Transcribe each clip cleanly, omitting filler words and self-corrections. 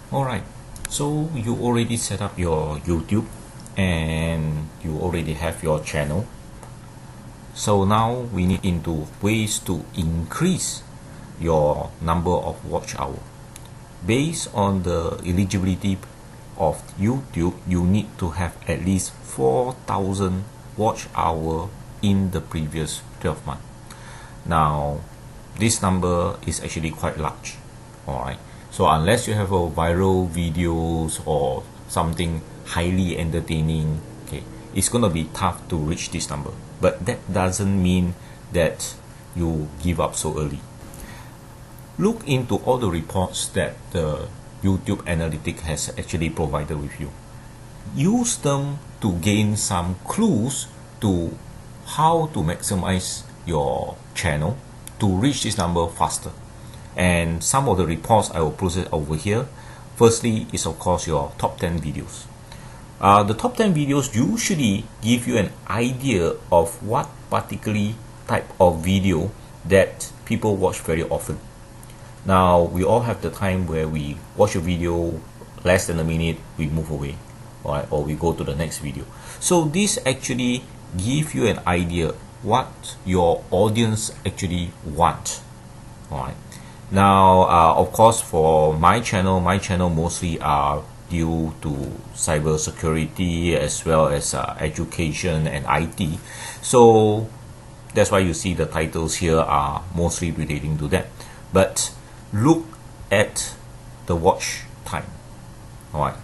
Alright, so you already set up your YouTube and you already have your channel. So now we need into ways to increase your number of watch hour. Based on the eligibility of YouTube, you need to have at least 4,000 watch hour in the previous 12 months. Now, this number is actually quite large. Alright, so unless you have a viral videos or something highly entertaining, okay, it's gonna be tough to reach this number. But that doesn't mean that you give up so early. Look into all the reports that the YouTube Analytics has actually provided with you. Use them to gain some clues to how to maximize your channel to reach this number faster. And some of the reports I will process over here. Firstly is of course your top 10 videos. The top 10 videos usually give you an idea of what particularly type of video that people watch very often. Now, we all have the time where we watch a video less than a minute, we move away, right? Or we go to the next video. So this actually give you an idea what your audience actually want. All right. Now, of course, for my channel mostly are due to cyber security as well as education and IT. So that's why you see the titles here are mostly relating to that. But look at the watch time. All right,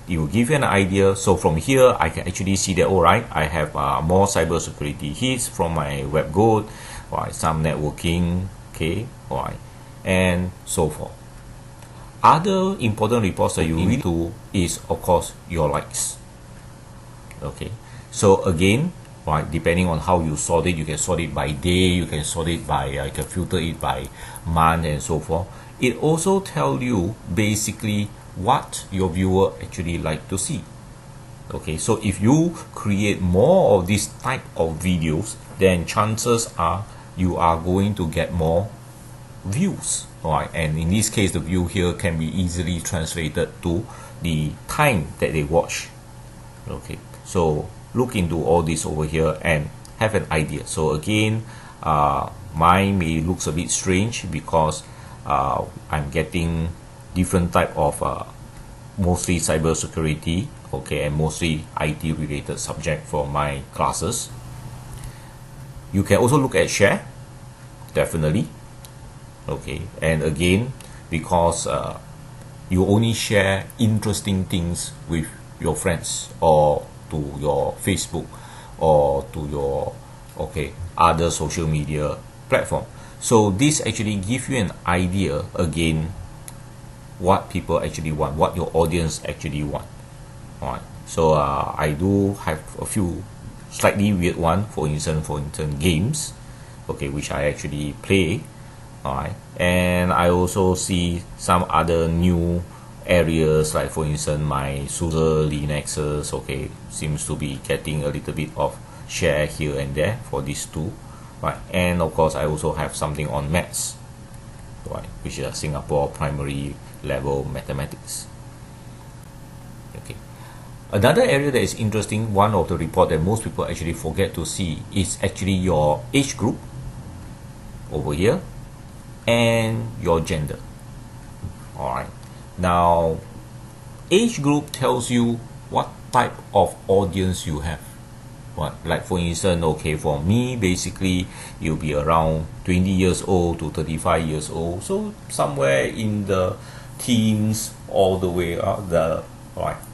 it will give you an idea. So from here, I can actually see that, all right, I have more cybersecurity hits from my web code, all right, some networking, okay, all right, and so forth. Other important reports that you need to is, of course, your likes. Okay, so again, right, depending on how you sort it, you can sort it by day, you can sort it by, you can filter it by month and so forth. It also tells you basically what your viewer actually like to see. Okay, so if you create more of this type of videos, then chances are you are going to get more views. Alright, and in this case, the view here can be easily translated to the time that they watch. Okay, so look into all this over here and have an idea. So again, mine may looks a bit strange because I'm getting different type of mostly cybersecurity, okay, and mostly IT related subject for my classes. You can also look at share, definitely. Okay, and again, because you only share interesting things with your friends or to your Facebook or to your other social media platform. So this actually gives you an idea again what people actually want, what your audience actually want. Alright, so I do have a few slightly weird one, for instance games, okay, which I actually play. Alright, and I also see some other new areas, like for instance my SUSE Linuxes, okay, seems to be getting a little bit of share here and there for these two, right? And of course I also have something on maths, right, which is Singapore primary level mathematics. Okay, another area that is interesting, one of the report that most people actually forget to see is actually your age group over here and your gender. All right, now age group tells you what type of audience you have. What, like for instance, okay, for me basically you'll be around 20 years old to 35 years old, so somewhere in the teens all the way up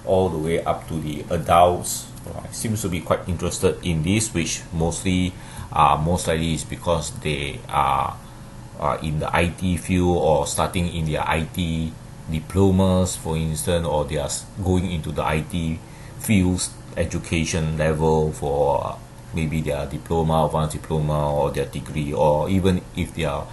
all the way up to the adults. Right, seems to be quite interested in this, which most likely is because they are in the IT field or starting in their IT diplomas, for instance, or they are going into the IT fields education level for maybe their diploma, advanced diploma, or their degree, or even if they are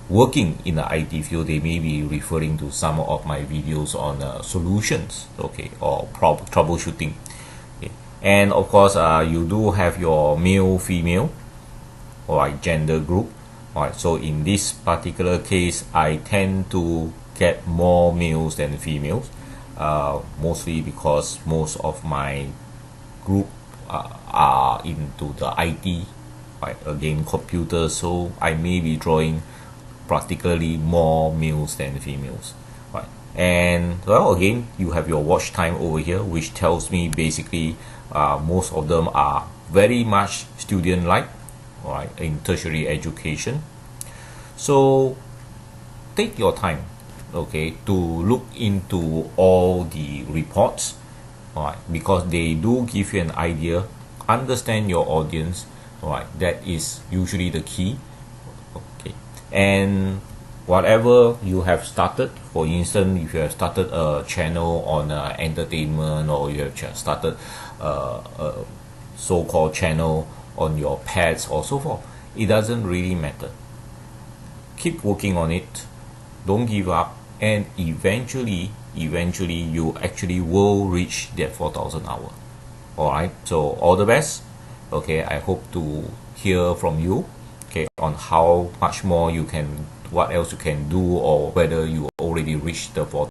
working in the IT field, they may be referring to some of my videos on solutions, okay, or troubleshooting. Okay. And of course, you do have your male, female, or gender group. Alright, so in this particular case, I tend to get more males than females, mostly because most of my group are into the IT, right? Again, computers, so I may be drawing practically more males than females, right? And well, again, you have your watch time over here, which tells me basically most of them are very much student-like, right, in tertiary education. So take your time, okay, to look into all the reports, alright, because they do give you an idea. Understand your audience, alright, that is usually the key, okay. And whatever you have started, for instance, if you have started a channel on entertainment, or you have started a so-called channel on your pets or so forth, it doesn't really matter. Keep working on it, don't give up, and eventually you actually will reach that 4,000 hour. Alright, so all the best. Okay, I hope to hear from you, okay, on how much more you can, what else you can do, or whether you already reached the 4,000.